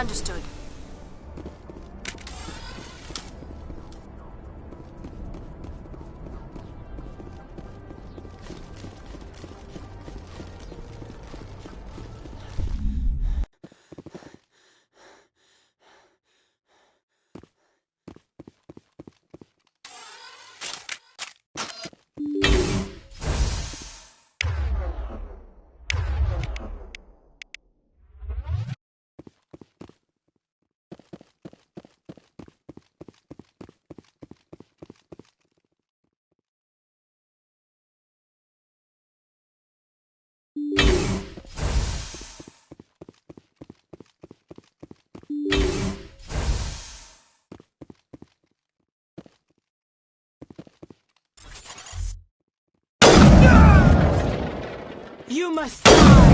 Understood. You must die!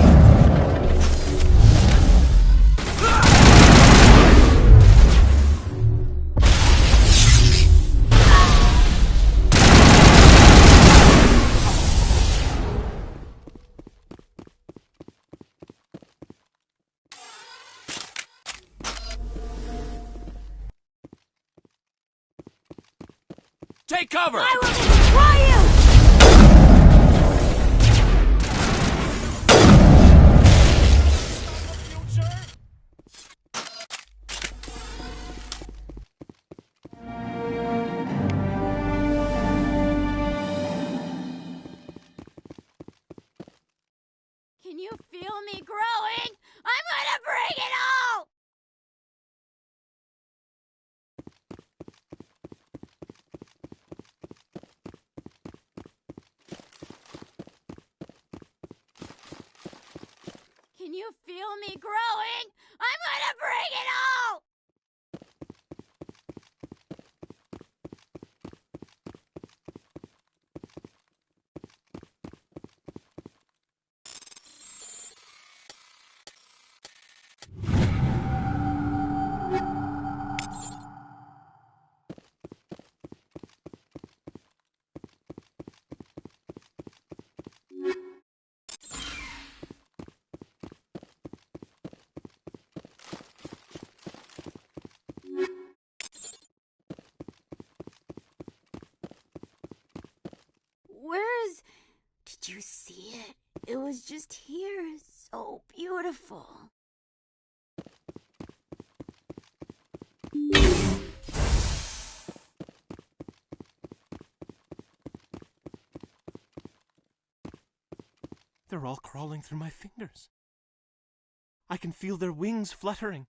Take cover! I will destroy you! Can you feel me growing? I'm gonna bring it all! Can you feel me growing? I'm gonna bring it all! Where is... Did you see it? It was just here. So beautiful. They're all crawling through my fingers. I can feel their wings fluttering.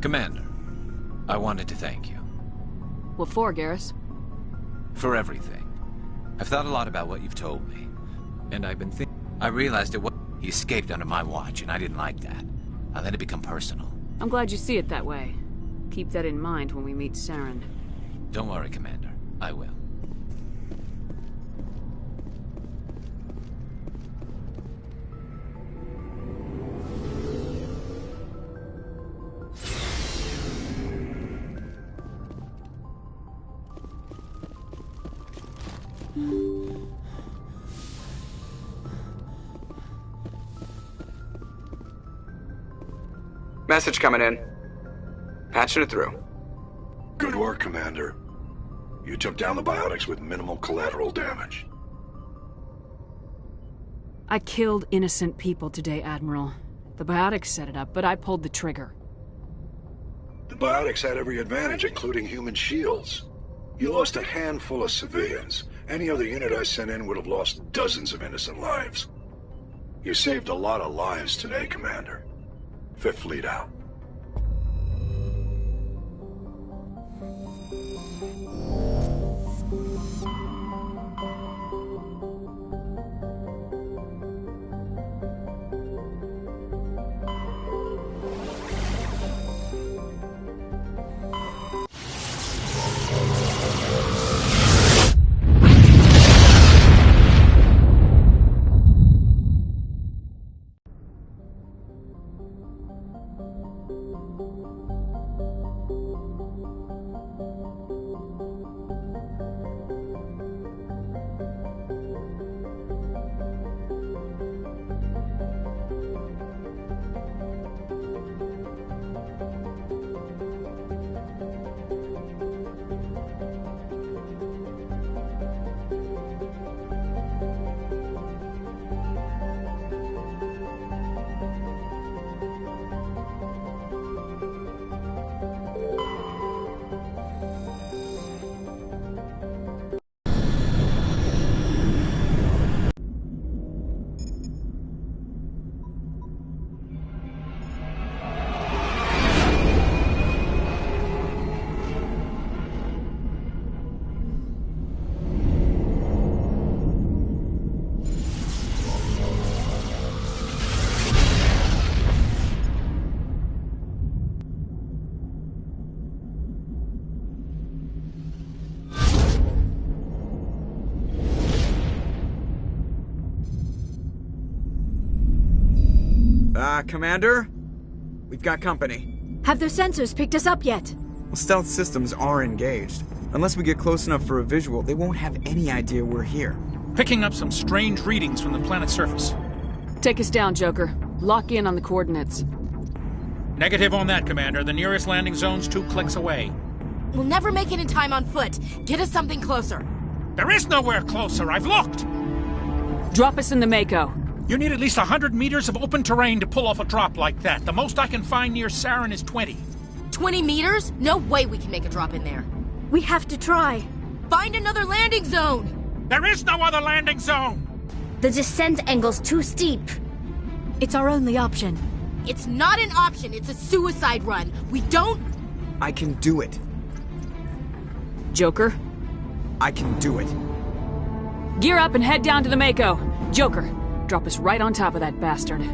Commander, I wanted to thank you. What for, Garrus? For everything. I've thought a lot about what you've told me. And I've been thinking... I realized it was... He escaped under my watch, and I didn't like that. I let it become personal. I'm glad you see it that way. Keep that in mind when we meet Saren. Don't worry, Commander. I will. Message coming in. Patching it through. Good work, Commander. You took down the biotics with minimal collateral damage. I killed innocent people today, Admiral. The biotics set it up, but I pulled the trigger. The biotics had every advantage, including human shields. You lost a handful of civilians. Any other unit I sent in would have lost dozens of innocent lives. You saved a lot of lives today, Commander. Fifth Fleet out. Commander? We've got company. Have their sensors picked us up yet? Well, stealth systems are engaged. Unless we get close enough for a visual, they won't have any idea we're here. Picking up some strange readings from the planet's surface. Take us down, Joker. Lock in on the coordinates. Negative on that, Commander. The nearest landing zone's 2 clicks away. We'll never make it in time on foot. Get us something closer. There is nowhere closer. I've looked. Drop us in the Mako. You need at least 100 meters of open terrain to pull off a drop like that. The most I can find near Saren is 20. 20 meters? No way we can make a drop in there. We have to try. Find another landing zone! There is no other landing zone! The descent angle's too steep. It's our only option. It's not an option, it's a suicide run. We don't... I can do it. Joker, I can do it. gear up and head down to the Mako. Joker, drop us right on top of that bastard.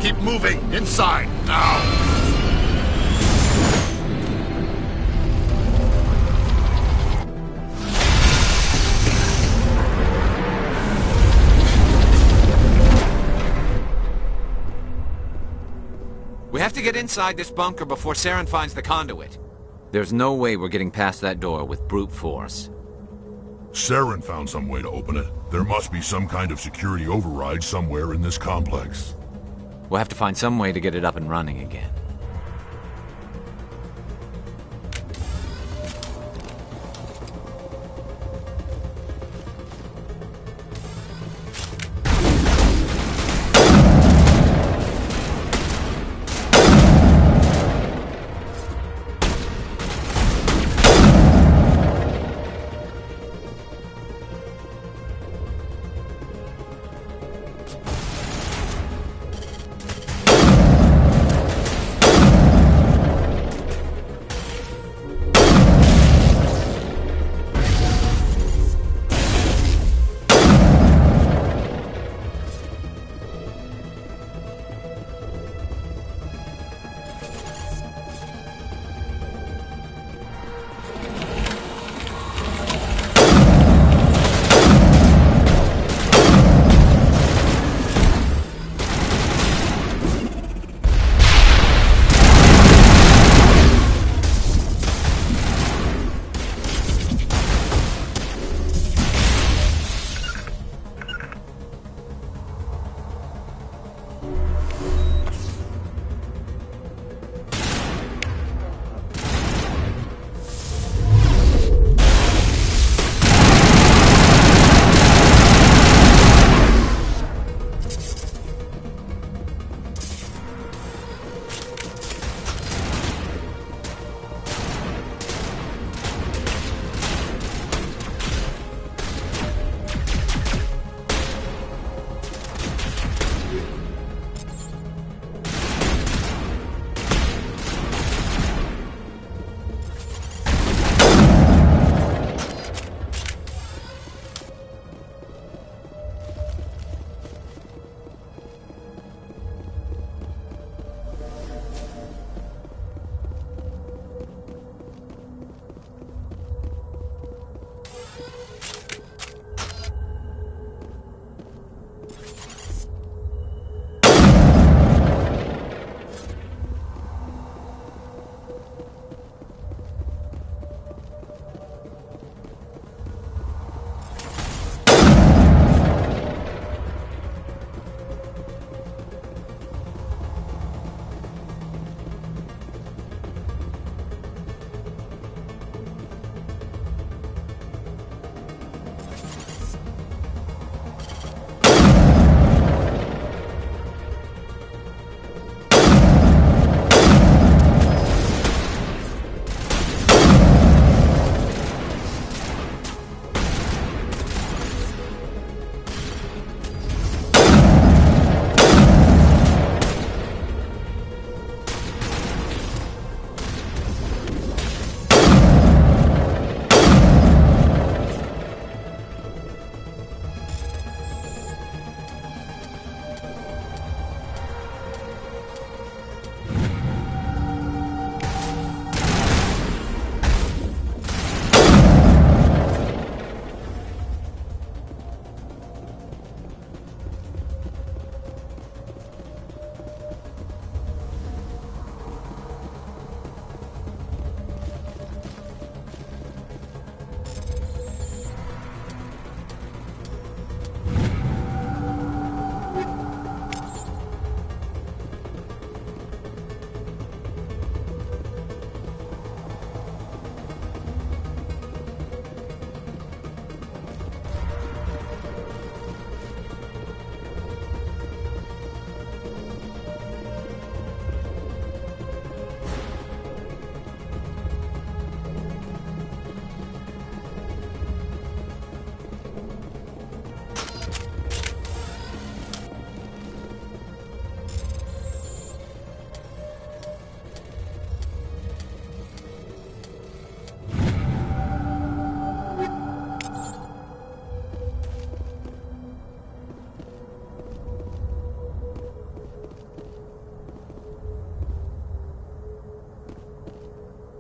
Keep moving! Inside! Now! We have to get inside this bunker before Saren finds the conduit. There's no way we're getting past that door with brute force. Saren found some way to open it. There must be some kind of security override somewhere in this complex. We'll have to find some way to get it up and running again.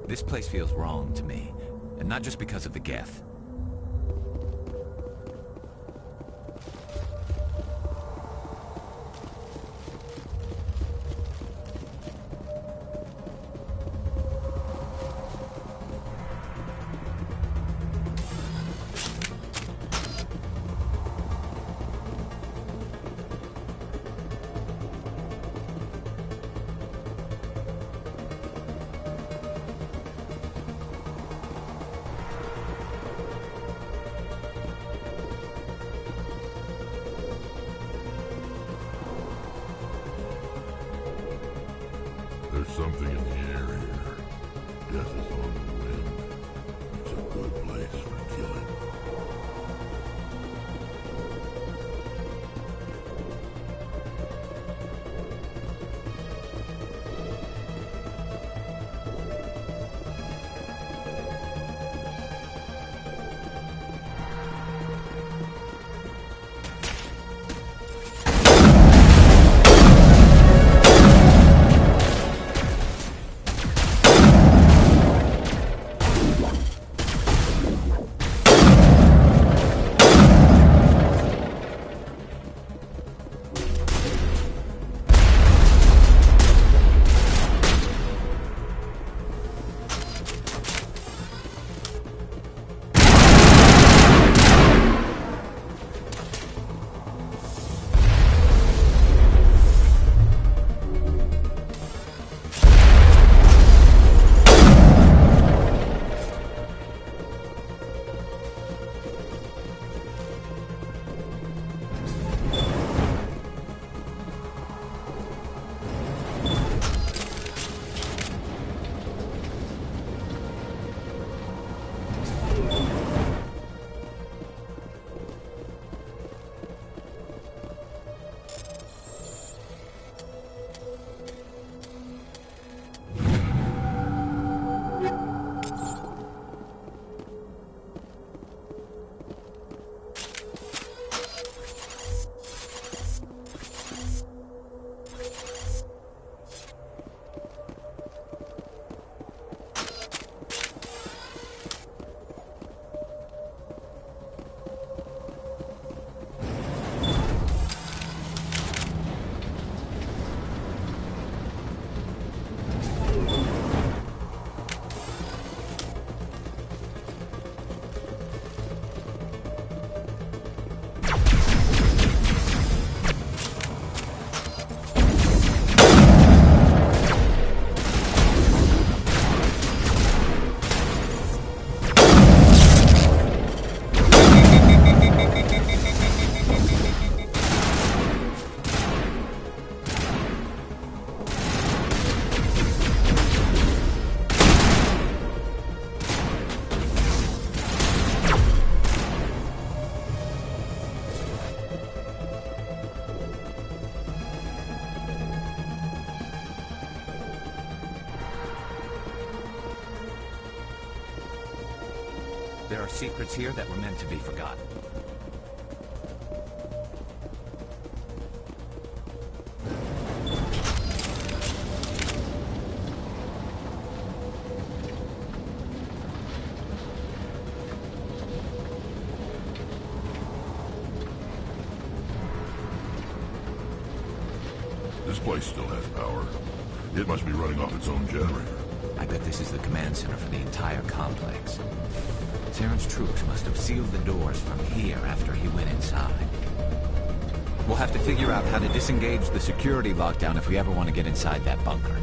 This place feels wrong to me, and not just because of the Geth. There's something in the air here. Death is on the wind. It's a good place for killing. There are secrets here that were meant to be forgotten. This place still has power. It must be running off its own generator. I bet this is the command center for the entire complex. Saren's troops must have sealed the doors from here after he went inside. We'll have to figure out how to disengage the security lockdown if we ever want to get inside that bunker.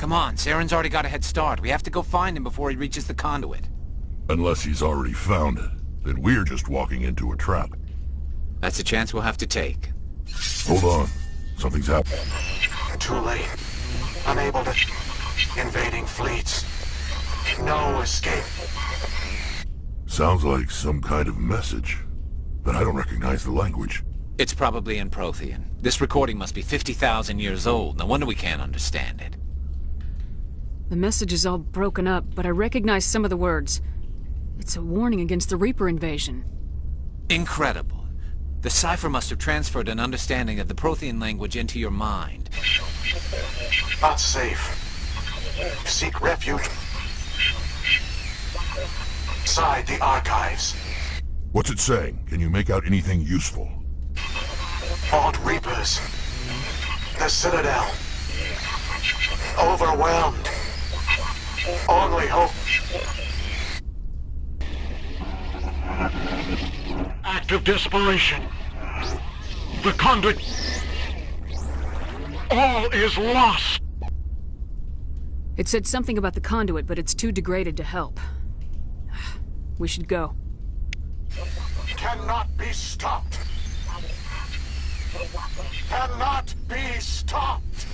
Come on, Saren's already got a head start. We have to go find him before he reaches the conduit. Unless he's already found it, then we're just walking into a trap. That's a chance we'll have to take. Hold on. Something's happening. Too late. Unable to... Invading fleets. No escape. Sounds like some kind of message, but I don't recognize the language. It's probably in Prothean. This recording must be 50,000 years old. No wonder we can't understand it. The message is all broken up, but I recognize some of the words. It's a warning against the Reaper invasion. Incredible. The cipher must have transferred an understanding of the Prothean language into your mind. Not safe. Seek refuge inside the archives. What's it saying? Can you make out anything useful? Fought Reapers. The Citadel. Overwhelmed. Only hope. Act of desperation. The conduit. All is lost. It said something about the conduit, but it's too degraded to help. We should go. Cannot be stopped. Cannot be stopped.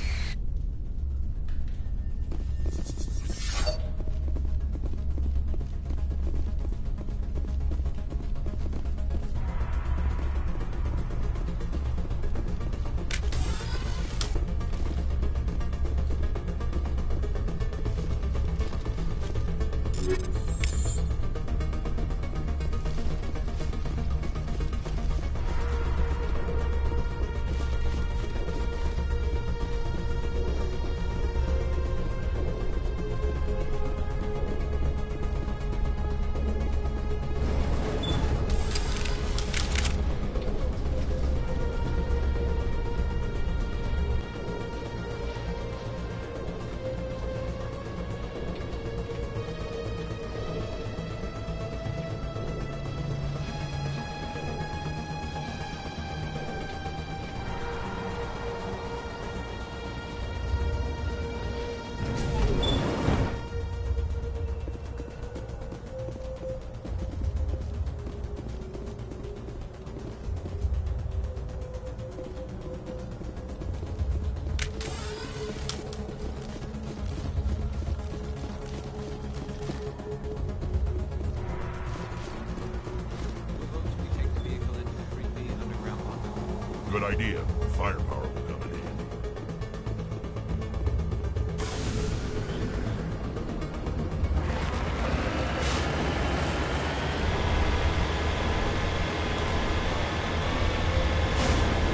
Good idea. Firepower will come in handy.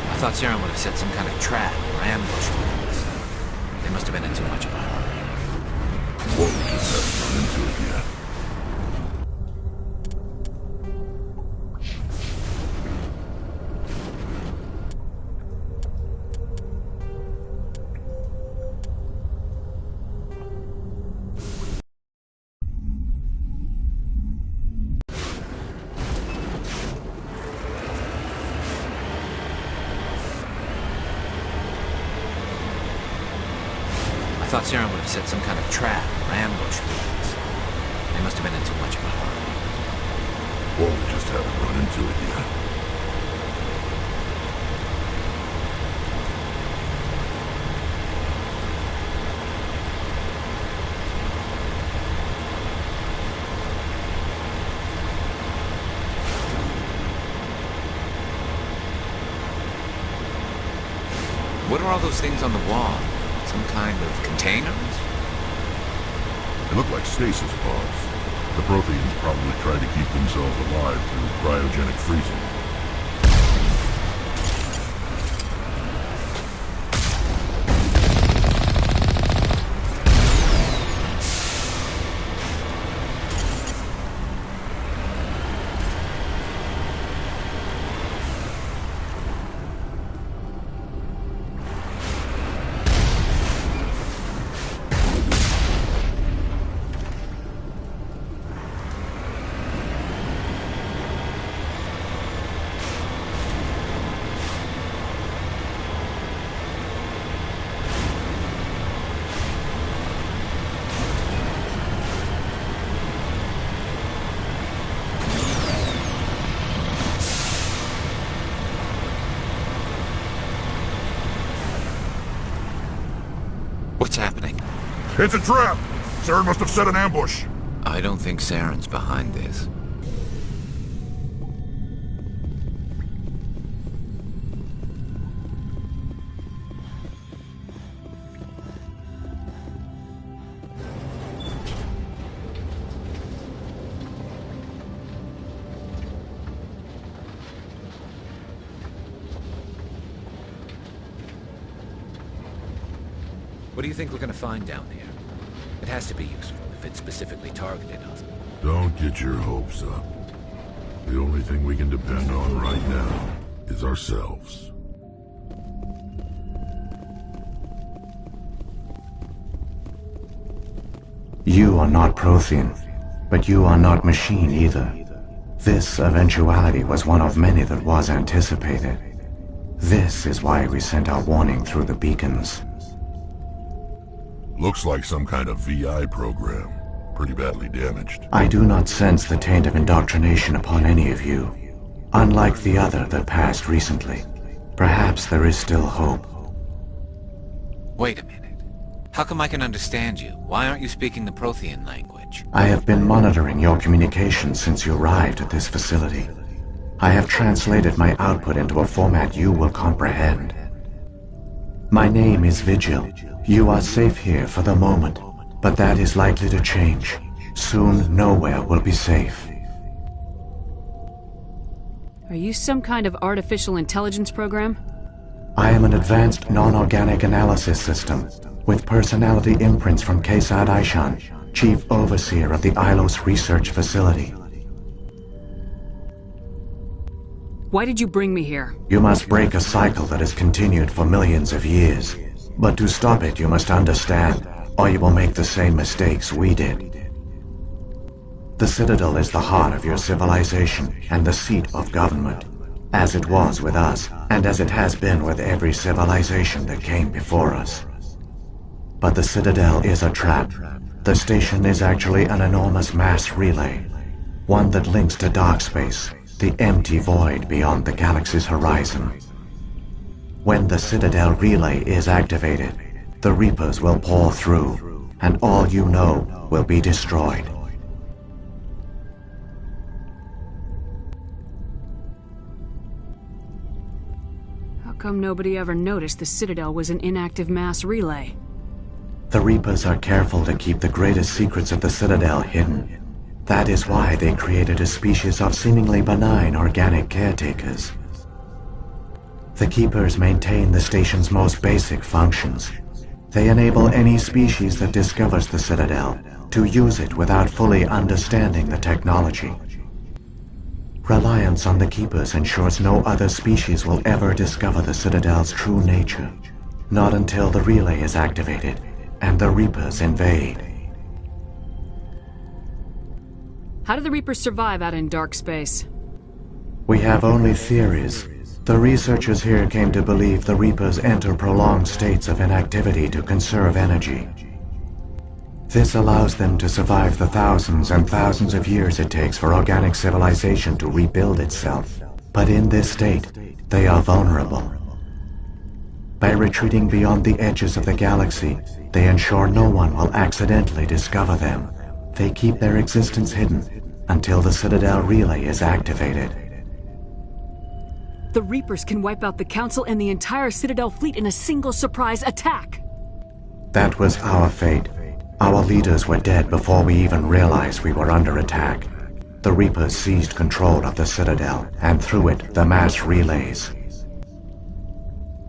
I thought Saren would have set some kind of trap or ambush for us. They must have been in too much of a hurry. Well, we just haven't run into it yet. I thought Saren would have set some kind of trap or ambush for us. They must have been in too much of a hurry. Well, we just haven't run into it yet. What are all those things on the wall? Some kind of containers? They look like stasis pods. The Protheans probably try to keep themselves alive through cryogenic freezing. It's a trap! Saren must have set an ambush. I don't think Saren's behind this. What do you think we're gonna find down here? It has to be useful if it specifically targeted us. Don't get your hopes up. The only thing we can depend on right now is ourselves. You are not Prothean, but you are not machine either. This eventuality was one of many that was anticipated. This is why we sent our warning through the beacons. Looks like some kind of VI program. Pretty badly damaged. I do not sense the taint of indoctrination upon any of you. Unlike the other that passed recently. Perhaps there is still hope. Wait a minute. How come I can understand you? Why aren't you speaking the Prothean language? I have been monitoring your communications since you arrived at this facility. I have translated my output into a format you will comprehend. My name is Vigil. You are safe here for the moment, but that is likely to change. Soon, nowhere will be safe. Are you some kind of artificial intelligence program? I am an advanced non-organic analysis system, with personality imprints from Kesad Aishan, Chief Overseer of the Ilos Research Facility. Why did you bring me here? You must break a cycle that has continued for millions of years. But to stop it, you must understand, or you will make the same mistakes we did. The Citadel is the heart of your civilization and the seat of government, as it was with us, and as it has been with every civilization that came before us. But the Citadel is a trap. The station is actually an enormous mass relay, one that links to dark space, the empty void beyond the galaxy's horizon. When the Citadel relay is activated, the Reapers will pour through, and all you know will be destroyed. How come nobody ever noticed the Citadel was an inactive mass relay? The Reapers are careful to keep the greatest secrets of the Citadel hidden. That is why they created a species of seemingly benign organic caretakers. The Keepers maintain the station's most basic functions. They enable any species that discovers the Citadel to use it without fully understanding the technology. Reliance on the Keepers ensures no other species will ever discover the Citadel's true nature. Not until the relay is activated and the Reapers invade. How do the Reapers survive out in dark space? We have only theories. The researchers here came to believe the Reapers enter prolonged states of inactivity to conserve energy. This allows them to survive the thousands and thousands of years it takes for organic civilization to rebuild itself. But in this state, they are vulnerable. By retreating beyond the edges of the galaxy, they ensure no one will accidentally discover them. They keep their existence hidden until the Citadel relay is activated. The Reapers can wipe out the Council and the entire Citadel fleet in a single surprise attack! That was our fate. Our leaders were dead before we even realized we were under attack. The Reapers seized control of the Citadel, and through it, the mass relays.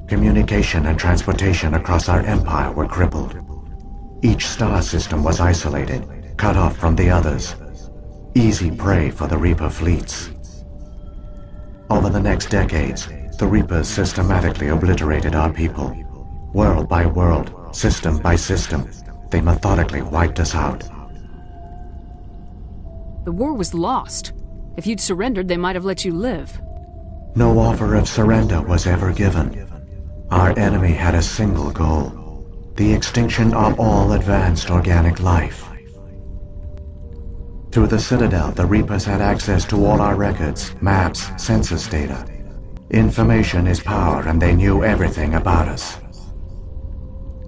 Communication and transportation across our empire were crippled. Each star system was isolated, cut off from the others. Easy prey for the Reaper fleets. Over the next decades, the Reapers systematically obliterated our people. World by world, system by system, they methodically wiped us out. The war was lost. If you'd surrendered, they might have let you live. No offer of surrender was ever given. Our enemy had a single goal: the extinction of all advanced organic life. Through the Citadel, the Reapers had access to all our records, maps, census data. Information is power, and they knew everything about us.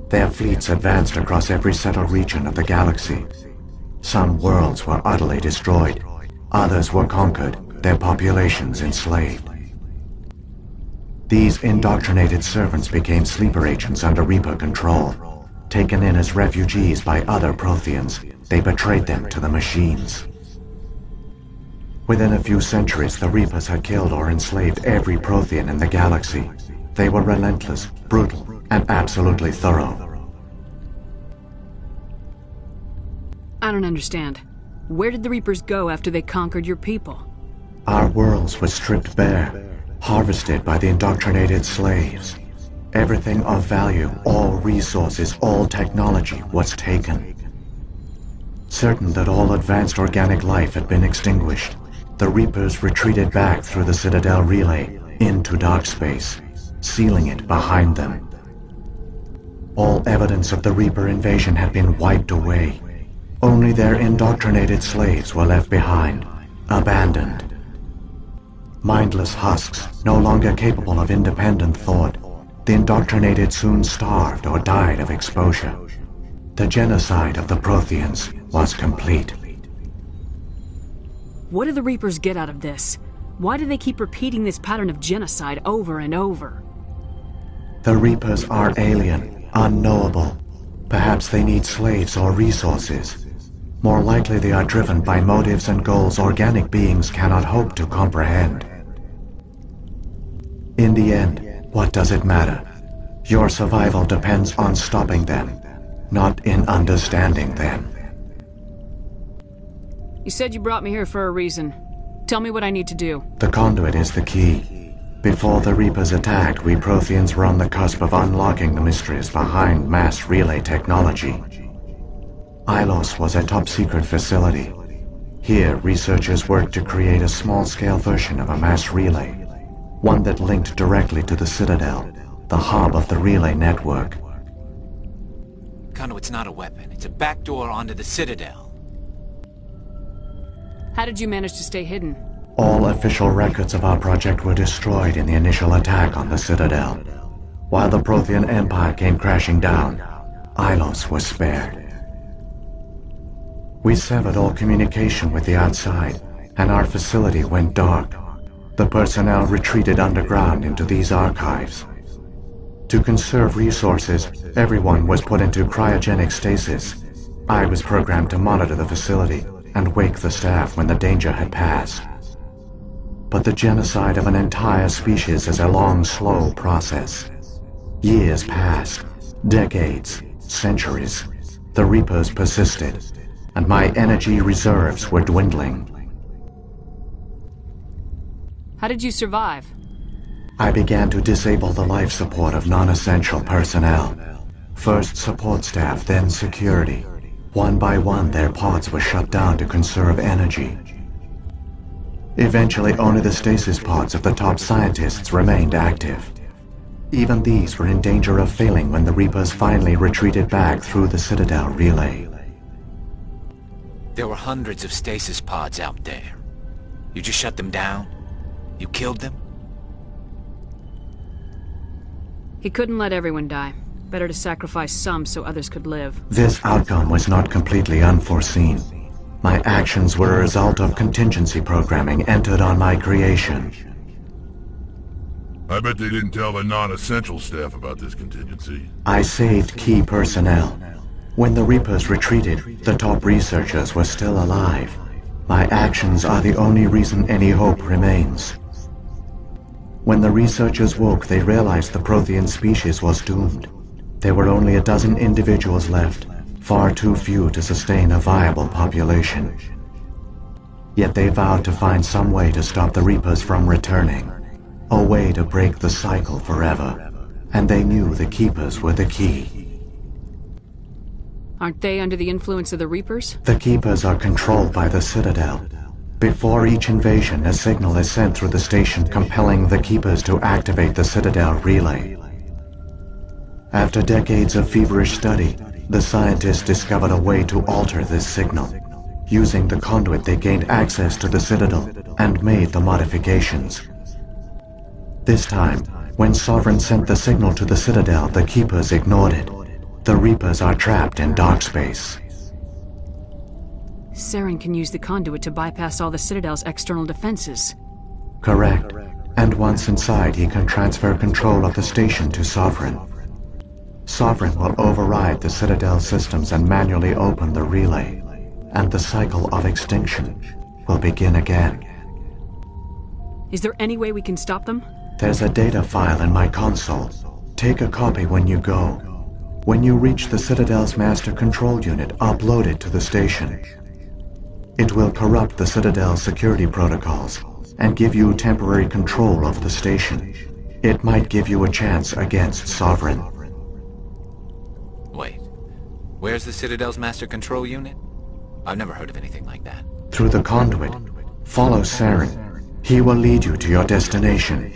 Their fleets advanced across every settled region of the galaxy. Some worlds were utterly destroyed, others were conquered, their populations enslaved. These indoctrinated servants became sleeper agents under Reaper control. Taken in as refugees by other Protheans, they betrayed them to the machines. Within a few centuries, the Reapers had killed or enslaved every Prothean in the galaxy. They were relentless, brutal, and absolutely thorough. I don't understand. Where did the Reapers go after they conquered your people? Our worlds were stripped bare, harvested by the indoctrinated slaves. Everything of value, all resources, all technology was taken. Certain that all advanced organic life had been extinguished, the Reapers retreated back through the Citadel relay into dark space, sealing it behind them. All evidence of the Reaper invasion had been wiped away. Only their indoctrinated slaves were left behind, abandoned. Mindless husks, no longer capable of independent thought, the indoctrinated soon starved or died of exposure. The genocide of the Protheans was complete. What do the Reapers get out of this? Why do they keep repeating this pattern of genocide over and over? The Reapers are alien, unknowable. Perhaps they need slaves or resources. More likely they are driven by motives and goals organic beings cannot hope to comprehend. In the end, what does it matter? Your survival depends on stopping them, not in understanding them. You said you brought me here for a reason. Tell me what I need to do. The conduit is the key. Before the Reapers attacked, we Protheans were on the cusp of unlocking the mysteries behind mass relay technology. Ilos was a top-secret facility. Here, researchers worked to create a small-scale version of a mass relay, one that linked directly to the Citadel, the hub of the relay network. Conduit's not a weapon. It's a backdoor onto the Citadel. How did you manage to stay hidden? All official records of our project were destroyed in the initial attack on the Citadel. While the Prothean Empire came crashing down, Ilos was spared. We severed all communication with the outside, and our facility went dark. The personnel retreated underground into these archives. To conserve resources, everyone was put into cryogenic stasis. I was programmed to monitor the facility and wake the staff when the danger had passed. But the genocide of an entire species is a long, slow process. Years passed, decades, centuries. The Reapers persisted, and my energy reserves were dwindling. How did you survive? I began to disable the life support of non-essential personnel. First support staff, then security. One by one, their pods were shut down to conserve energy. Eventually, only the stasis pods of the top scientists remained active. Even these were in danger of failing when the Reapers finally retreated back through the Citadel relay. There were hundreds of stasis pods out there. You just shut them down? You killed them? He couldn't let everyone die. Better to sacrifice some so others could live. This outcome was not completely unforeseen. My actions were a result of contingency programming entered on my creation. I bet they didn't tell the non-essential staff about this contingency. I saved key personnel. When the Reapers retreated, the top researchers were still alive. My actions are the only reason any hope remains. When the researchers woke, they realized the Prothean species was doomed. There were only a dozen individuals left, far too few to sustain a viable population. Yet they vowed to find some way to stop the Reapers from returning, a way to break the cycle forever, and they knew the Keepers were the key. Aren't they under the influence of the Reapers? The Keepers are controlled by the Citadel. Before each invasion, a signal is sent through the station compelling the Keepers to activate the Citadel relay. After decades of feverish study, the scientists discovered a way to alter this signal. Using the conduit, they gained access to the Citadel and made the modifications. This time, when Sovereign sent the signal to the Citadel, the Keepers ignored it. The Reapers are trapped in dark space. Saren can use the conduit to bypass all the Citadel's external defenses. Correct. And once inside, he can transfer control of the station to Sovereign. Sovereign will override the Citadel systems and manually open the relay, and the cycle of extinction will begin again. Is there any way we can stop them? There's a data file in my console. Take a copy when you go. When you reach the Citadel's master control unit, upload it to the station. It will corrupt the Citadel's security protocols and give you temporary control of the station. It might give you a chance against Sovereign. Wait, where's the Citadel's master control unit? I've never heard of anything like that. Through the conduit, follow Saren. He will lead you to your destination.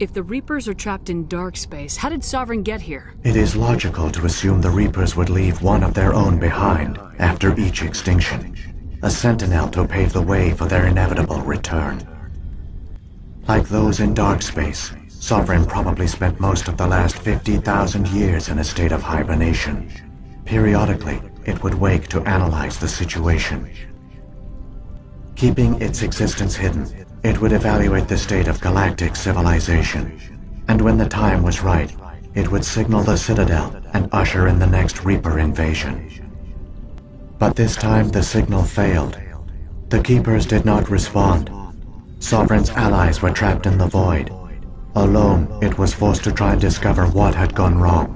If the Reapers are trapped in dark space, how did Sovereign get here? It is logical to assume the Reapers would leave one of their own behind after each extinction. A sentinel to pave the way for their inevitable return. Like those in dark space, Sovereign probably spent most of the last 50,000 years in a state of hibernation. Periodically, it would wake to analyze the situation. Keeping its existence hidden, it would evaluate the state of galactic civilization. And when the time was right, it would signal the Citadel and usher in the next Reaper invasion. But this time the signal failed. The Keepers did not respond. Sovereign's allies were trapped in the void. Alone, it was forced to try and discover what had gone wrong.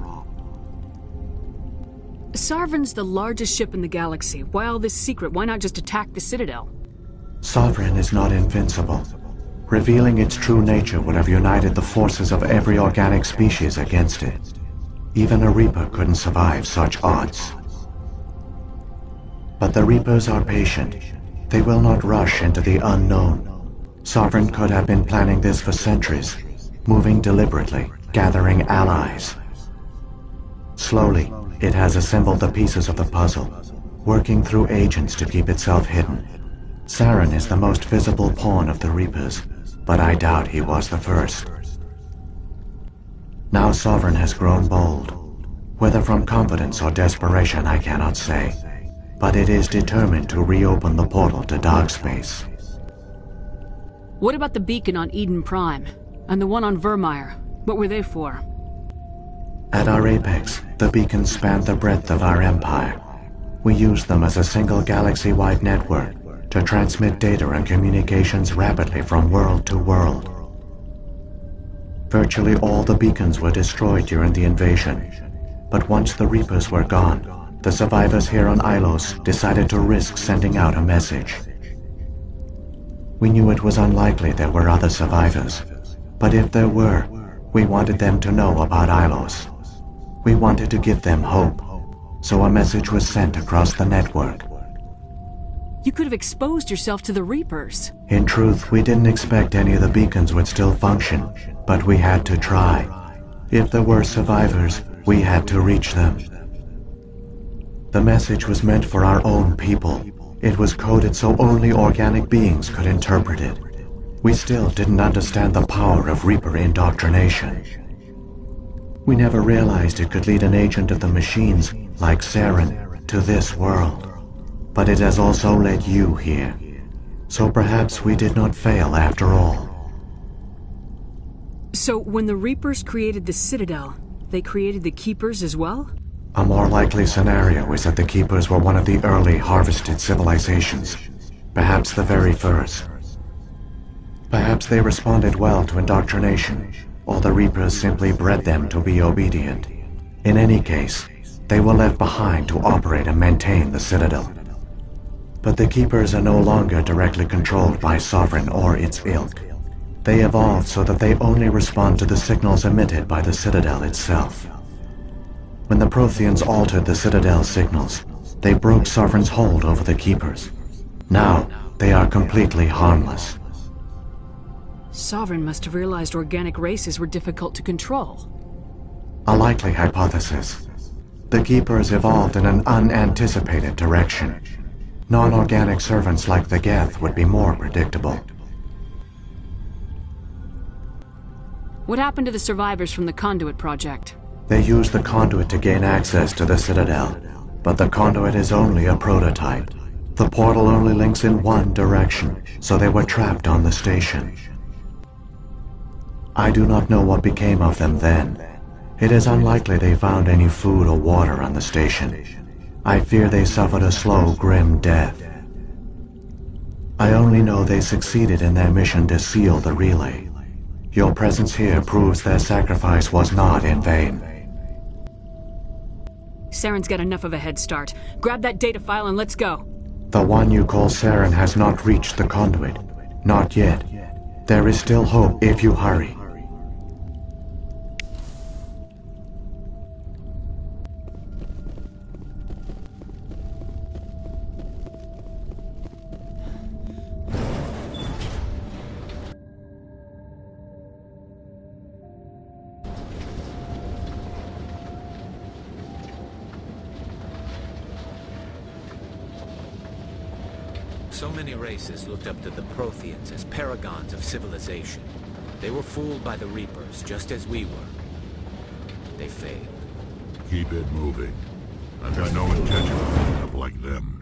Sovereign's the largest ship in the galaxy. Why all this secret? Why not just attack the Citadel? Sovereign is not invincible. Revealing its true nature would have united the forces of every organic species against it. Even a Reaper couldn't survive such odds. But the Reapers are patient. They will not rush into the unknown. Sovereign could have been planning this for centuries, moving deliberately, gathering allies. Slowly, it has assembled the pieces of the puzzle, working through agents to keep itself hidden. Saren is the most visible pawn of the Reapers, but I doubt he was the first. Now Sovereign has grown bold. Whether from confidence or desperation, I cannot say. But it is determined to reopen the portal to dark space. What about the beacon on Eden Prime? And the one on Vermeer? What were they for? At our apex, the beacons spanned the breadth of our empire. We used them as a single galaxy-wide network to transmit data and communications rapidly from world to world. Virtually all the beacons were destroyed during the invasion, but once the Reapers were gone, the survivors here on Ilos decided to risk sending out a message. We knew it was unlikely there were other survivors, but if there were, we wanted them to know about Ilos. We wanted to give them hope, so a message was sent across the network. You could have exposed yourself to the Reapers. In truth, we didn't expect any of the beacons would still function, but we had to try. If there were survivors, we had to reach them. The message was meant for our own people. It was coded so only organic beings could interpret it. We still didn't understand the power of Reaper indoctrination. We never realized it could lead an agent of the machines, like Saren, to this world. But it has also led you here. So perhaps we did not fail after all. So when the Reapers created the Citadel, they created the Keepers as well? A more likely scenario is that the Keepers were one of the early harvested civilizations. Perhaps the very first. Perhaps they responded well to indoctrination, or the Reapers simply bred them to be obedient. In any case, they were left behind to operate and maintain the Citadel. But the Keepers are no longer directly controlled by Sovereign or its ilk. They evolved so that they only respond to the signals emitted by the Citadel itself. When the Protheans altered the Citadel's signals, they broke Sovereign's hold over the Keepers. Now, they are completely harmless. Sovereign must have realized organic races were difficult to control. A likely hypothesis. The Keepers evolved in an unanticipated direction. Non-organic servants like the Geth would be more predictable. What happened to the survivors from the Conduit project? They used the conduit to gain access to the Citadel, but the conduit is only a prototype. The portal only links in one direction, so they were trapped on the station. I do not know what became of them then. It is unlikely they found any food or water on the station. I fear they suffered a slow, grim death. I only know they succeeded in their mission to seal the relay. Your presence here proves their sacrifice was not in vain. Saren's got enough of a head start. Grab that data file and let's go. The one you call Saren has not reached the conduit. Not yet. There is still hope if you hurry. So many races looked up to the Protheans as paragons of civilization. They were fooled by the Reapers, just as we were. They failed. Keep it moving. I've got no intention of ending up like them.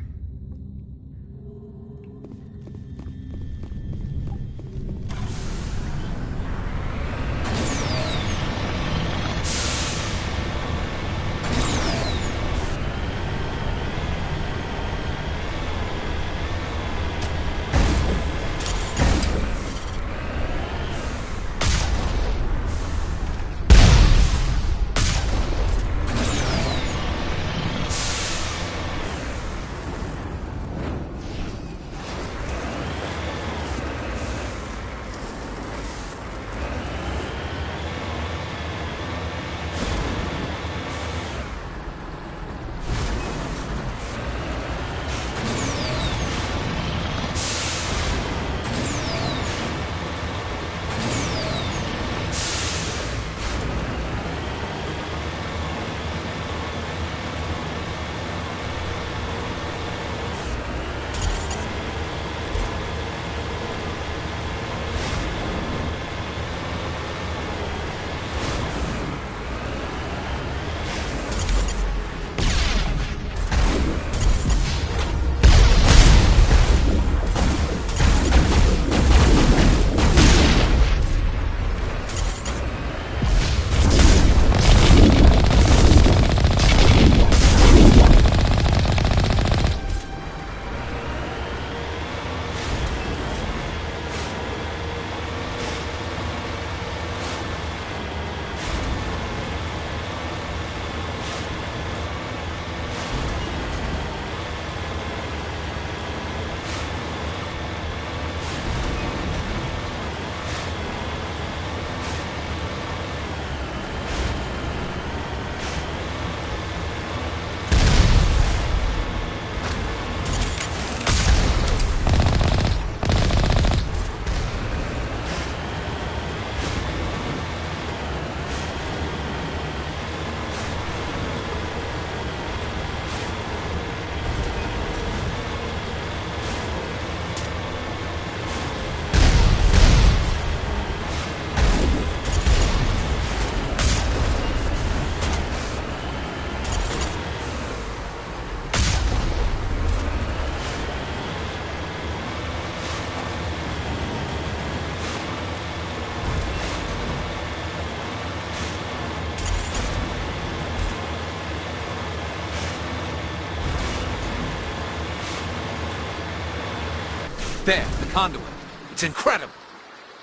There, the conduit. It's incredible.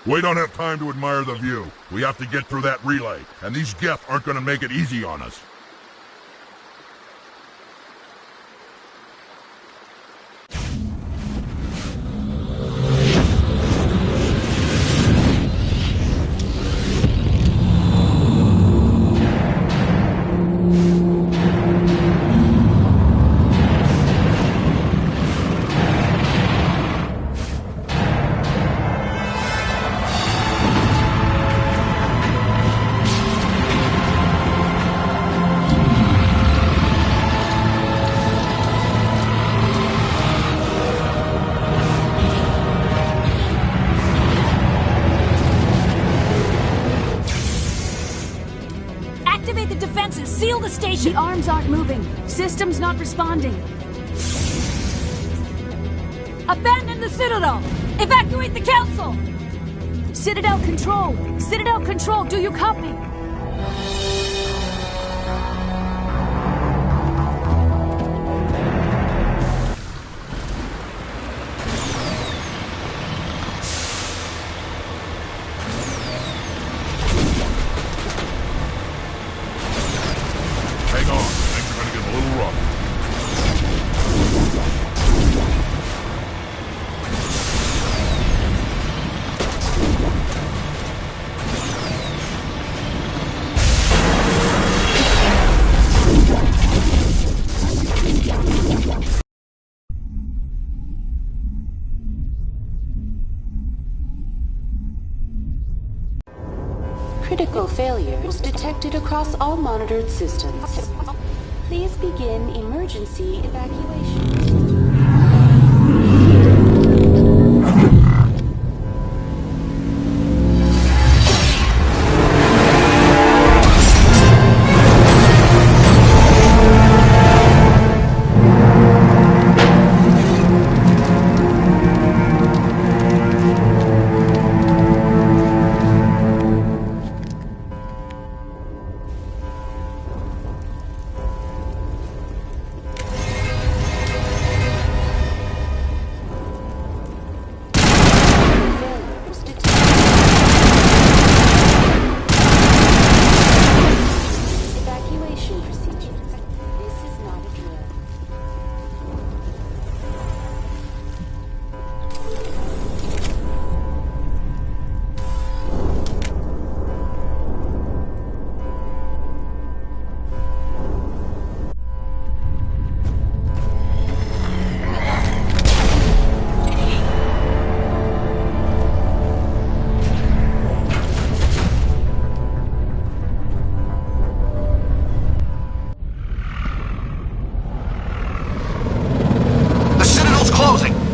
We don't have time to admire the view. We have to get through that relay, and these Geth aren't going to make it easy on us. station. The arms aren't moving. System's not responding. Abandon the Citadel! Evacuate the Council! Citadel Control! Citadel Control, do you copy? Hang on, things are gonna get a little rough. Critical failures detected across all monitored systems. Please begin emergency evacuation.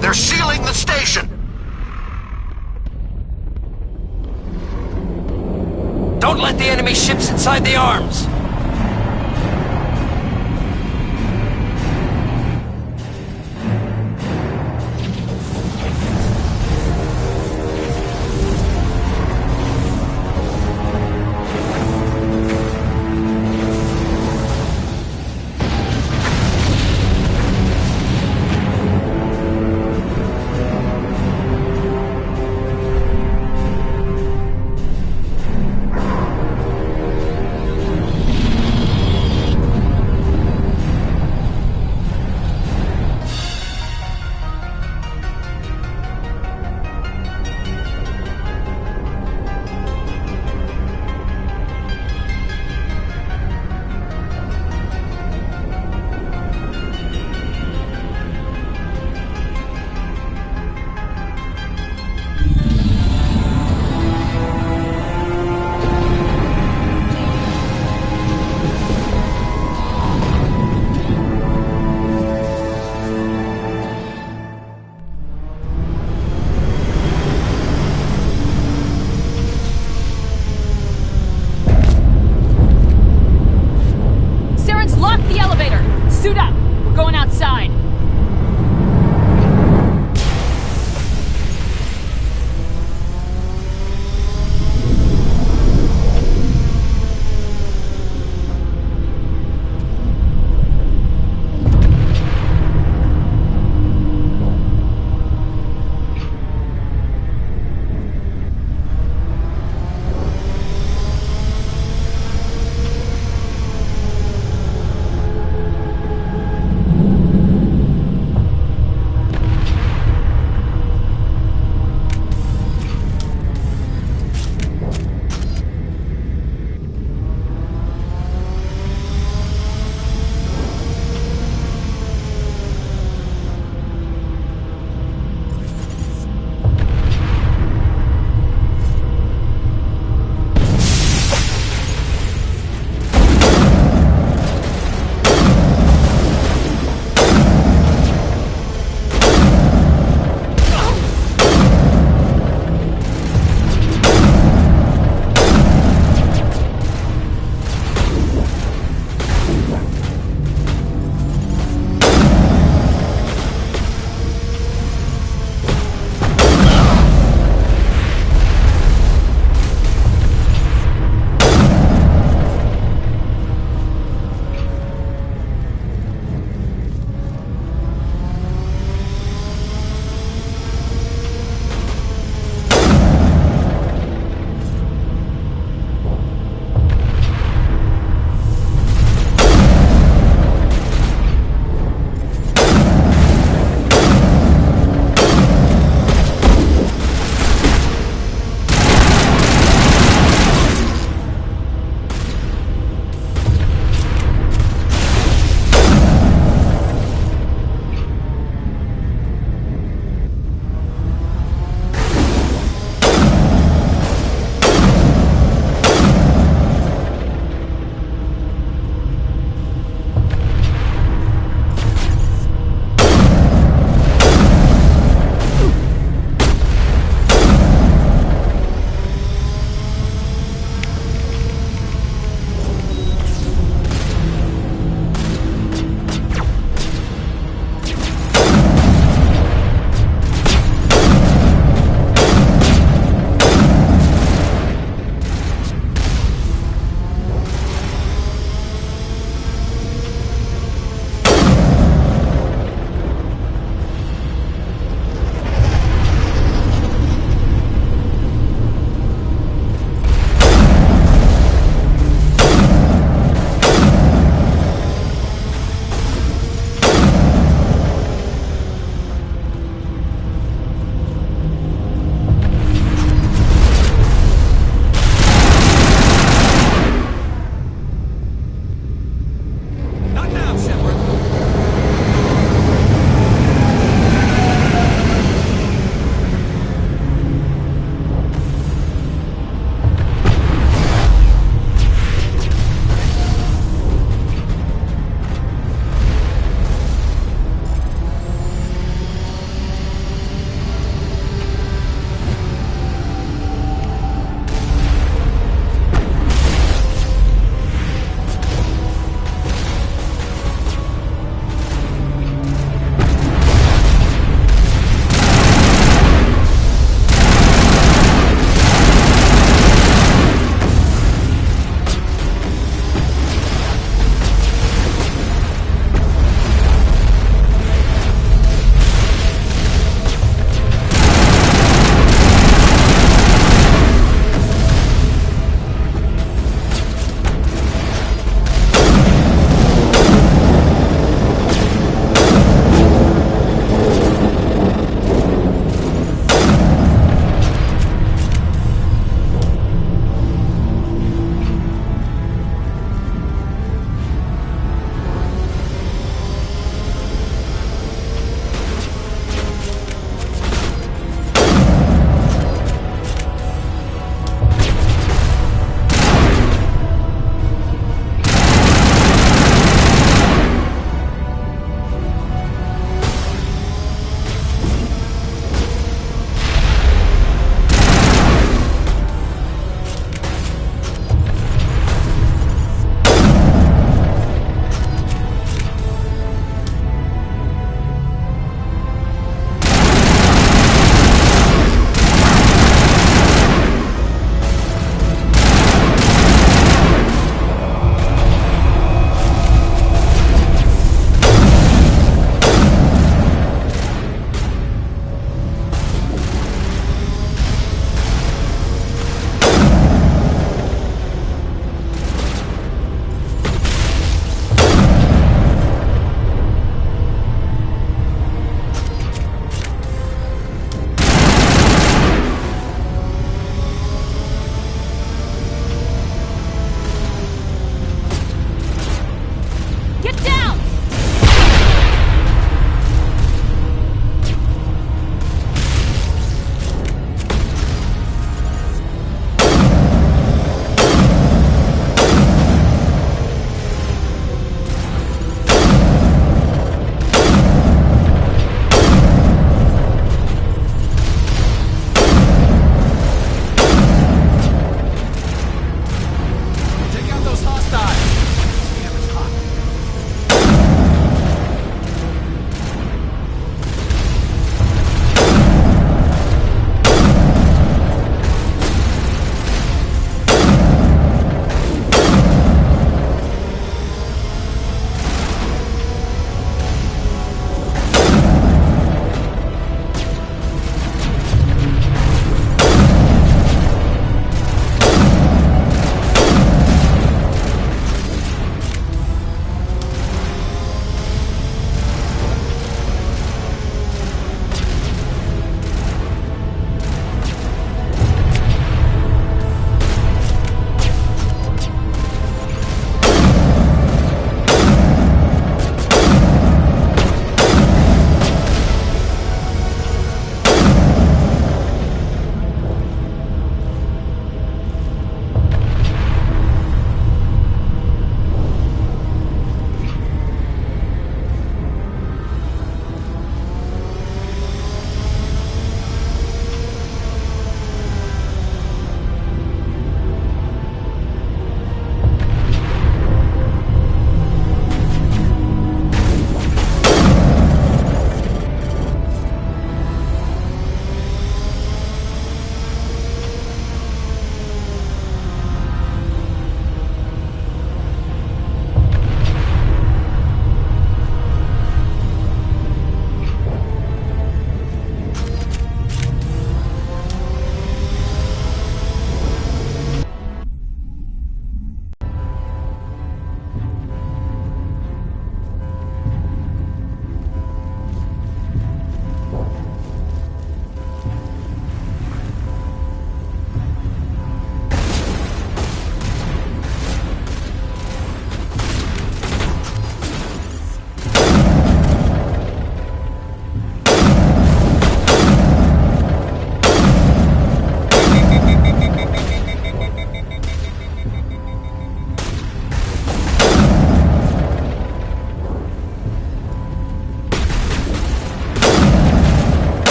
They're sealing the station! Don't let the enemy ships inside the arms! Suit up! We're going outside!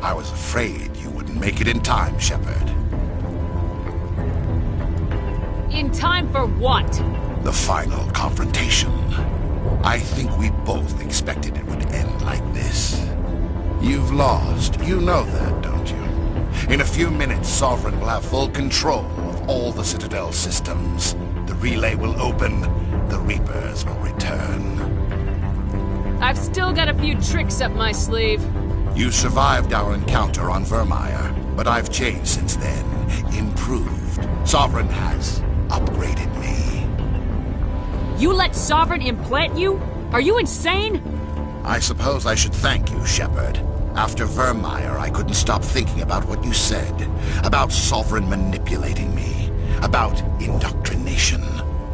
I was afraid you wouldn't make it in time, Shepard. In time for what? The final confrontation. I think we both expected it would end like this. You've lost. You know that, don't you? In a few minutes, Sovereign will have full control of all the Citadel systems. The relay will open. The Reapers will return. I've still got a few tricks up my sleeve. You survived our encounter on Vermeer, but I've changed since then. Improved. Sovereign has upgraded me. You let Sovereign implant you? Are you insane? I suppose I should thank you, Shepard. After Vermeer, I couldn't stop thinking about what you said. About Sovereign manipulating me. About indoctrination.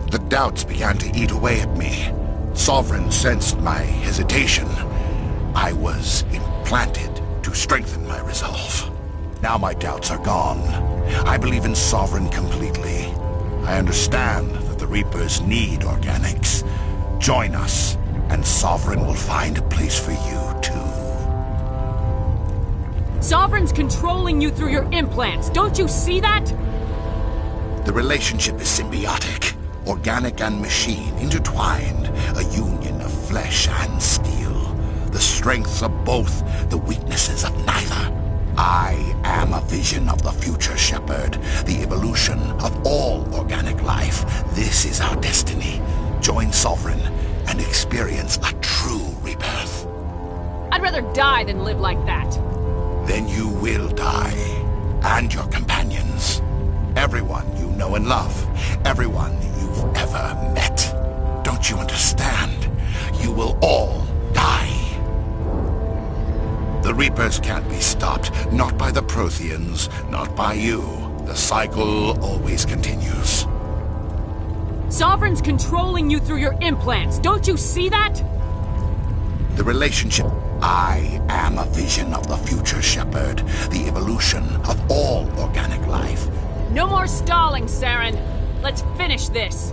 The doubts began to eat away at me. Sovereign sensed my hesitation. I was implanted to strengthen my resolve. Now my doubts are gone. I believe in Sovereign completely. I understand that the Reapers need organics. Join us, and Sovereign will find a place for you, too. Sovereign's controlling you through your implants. Don't you see that? The relationship is symbiotic. Organic and machine, intertwined. A union of flesh and steel. The strengths of both, the weaknesses of neither. I am a vision of the future, Shepard. The evolution of all organic life. This is our destiny. Join Sovereign and experience a true rebirth. I'd rather die than live like that. Then you will die. And your companions. Everyone you know and love. Everyone you've ever met. Don't you understand? You will all die. The Reapers can't be stopped. Not by the Protheans. Not by you. The cycle always continues. Sovereign's controlling you through your implants. Don't you see that? The relationship. I am a vision of the future, Shepard. The evolution of all organic life. No more stalling, Saren. Let's finish this.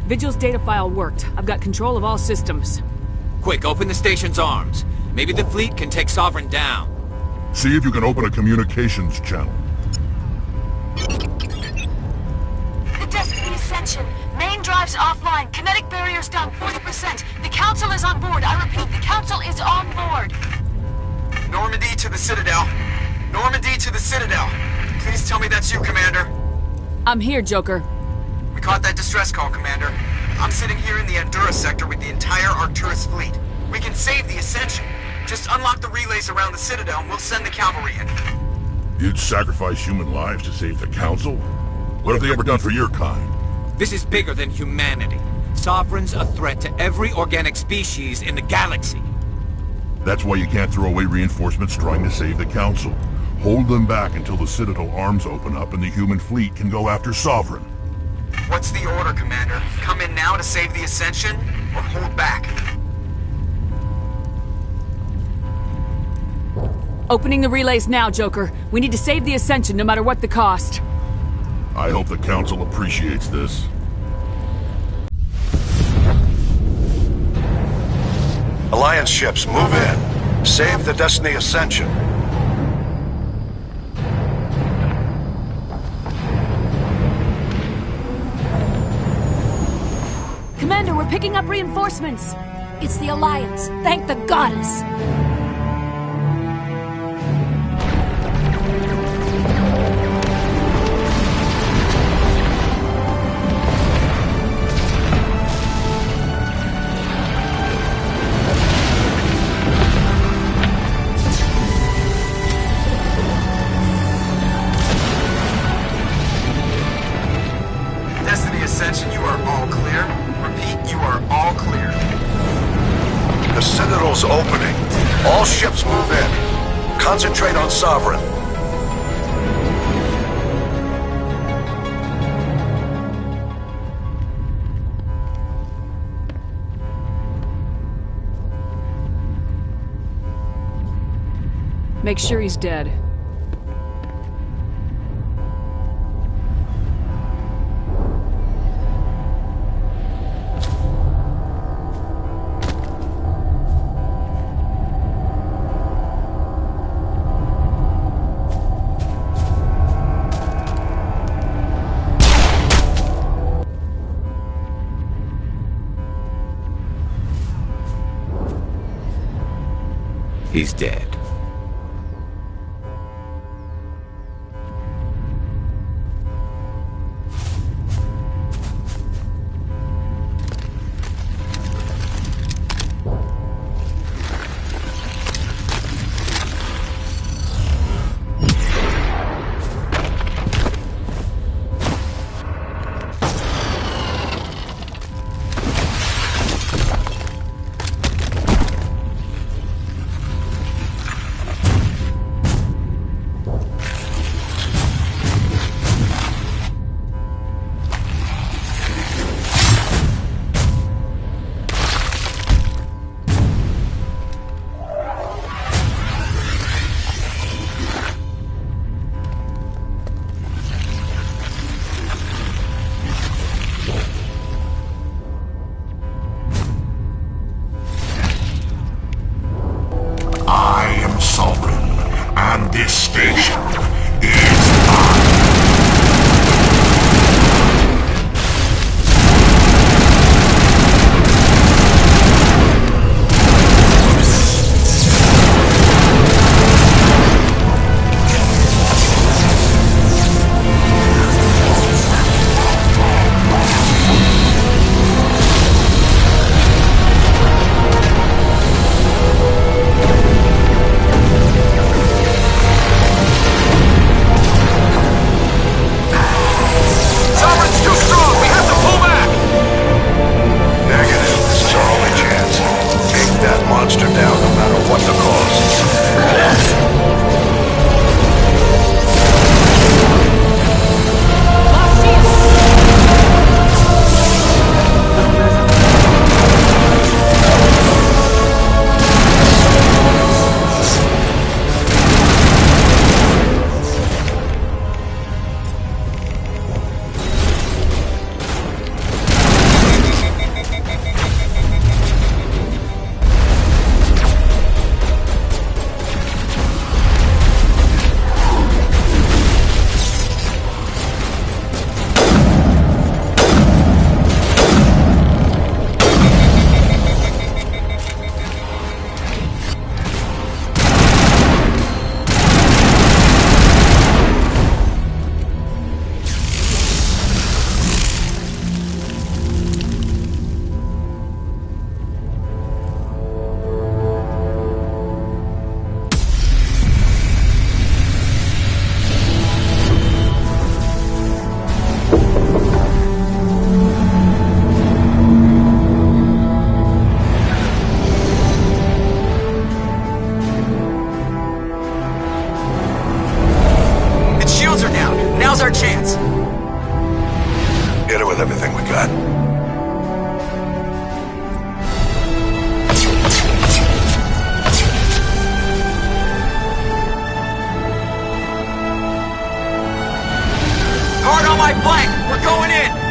Vigil's data file worked. I've got control of all systems. Quick, open the station's arms. Maybe the fleet can take Sovereign down. See if you can open a communications channel. The Destiny Ascension. Main drives offline. Kinetic barriers down 40%. The Council is on board. I repeat, the Council is on board. Normandy to the Citadel. Normandy to the Citadel. Please tell me that's you, Commander. I'm here, Joker. We caught that distress call, Commander. I'm sitting here in the Andura sector with the entire Arcturus fleet. We can save the Ascension. Just unlock the relays around the Citadel and we'll send the cavalry in. You'd sacrifice human lives to save the Council? What have they ever done for your kind? This is bigger than humanity. Sovereign's a threat to every organic species in the galaxy. That's why you can't throw away reinforcements trying to save the Council. Hold them back until the Citadel arms open up and the human fleet can go after Sovereign. What's the order, Commander? Come in now to save the Ascension, or hold back? Opening the relays now, Joker. We need to save the Ascension no matter what the cost. I hope the Council appreciates this. Alliance ships, move in. Save the Destiny Ascension. Commander, we're picking up reinforcements. It's the Alliance. Thank the goddess. Destiny Ascension, you are all clear. Repeat, you are all clear. The Citadel's opening. All ships move in. Concentrate on Sovereign. Make sure he's dead. He's dead. I am Sovereign, and this station is mine. Now's our chance. Hit it with everything we got. Guard on my flank! We're going in!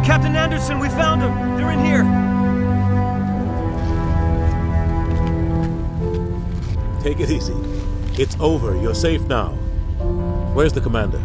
Captain Anderson, we found them! They're in here! Take it easy. It's over. You're safe now. Where's the commander?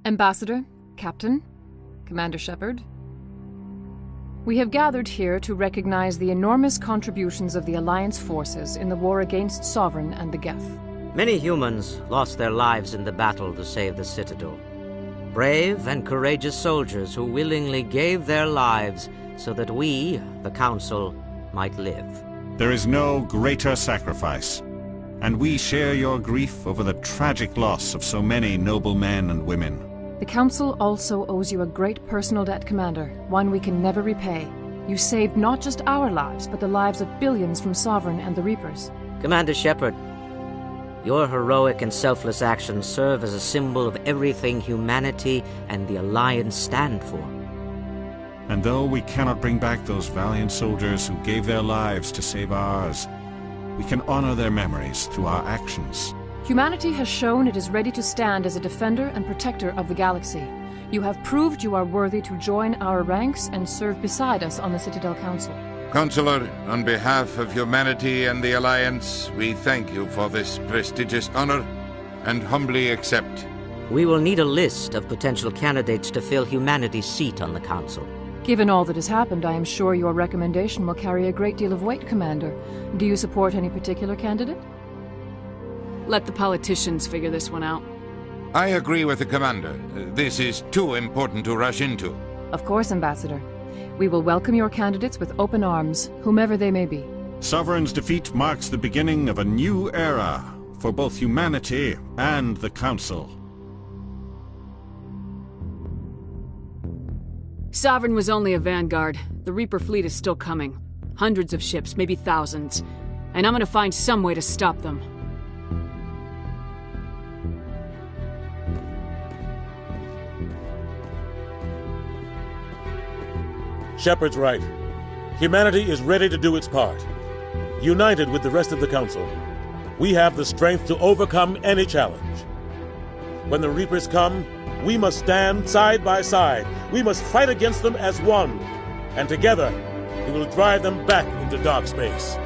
Ambassador, Captain, Commander Shepard, we have gathered here to recognize the enormous contributions of the Alliance forces in the war against Sovereign and the Geth. Many humans lost their lives in the battle to save the Citadel. Brave and courageous soldiers who willingly gave their lives so that we, the Council, might live. There is no greater sacrifice, and we share your grief over the tragic loss of so many noble men and women. The Council also owes you a great personal debt, Commander, one we can never repay. You saved not just our lives, but the lives of billions from Sovereign and the Reapers. Commander Shepard, your heroic and selfless actions serve as a symbol of everything humanity and the Alliance stand for. And though we cannot bring back those valiant soldiers who gave their lives to save ours, we can honor their memories through our actions. Humanity has shown it is ready to stand as a defender and protector of the galaxy. You have proved you are worthy to join our ranks and serve beside us on the Citadel Council. Counselor, on behalf of humanity and the Alliance, we thank you for this prestigious honor and humbly accept. We will need a list of potential candidates to fill humanity's seat on the Council. Given all that has happened, I am sure your recommendation will carry a great deal of weight, Commander. Do you support any particular candidate? Let the politicians figure this one out. I agree with the Commander. This is too important to rush into. Of course, Ambassador. We will welcome your candidates with open arms, whomever they may be. Sovereign's defeat marks the beginning of a new era for both humanity and the Council. Sovereign was only a vanguard. The Reaper fleet is still coming. Hundreds of ships, maybe thousands. And I'm gonna find some way to stop them. Shepard's right. Humanity is ready to do its part. United with the rest of the Council, we have the strength to overcome any challenge. When the Reapers come, we must stand side by side. We must fight against them as one. And together, we will drive them back into dark space.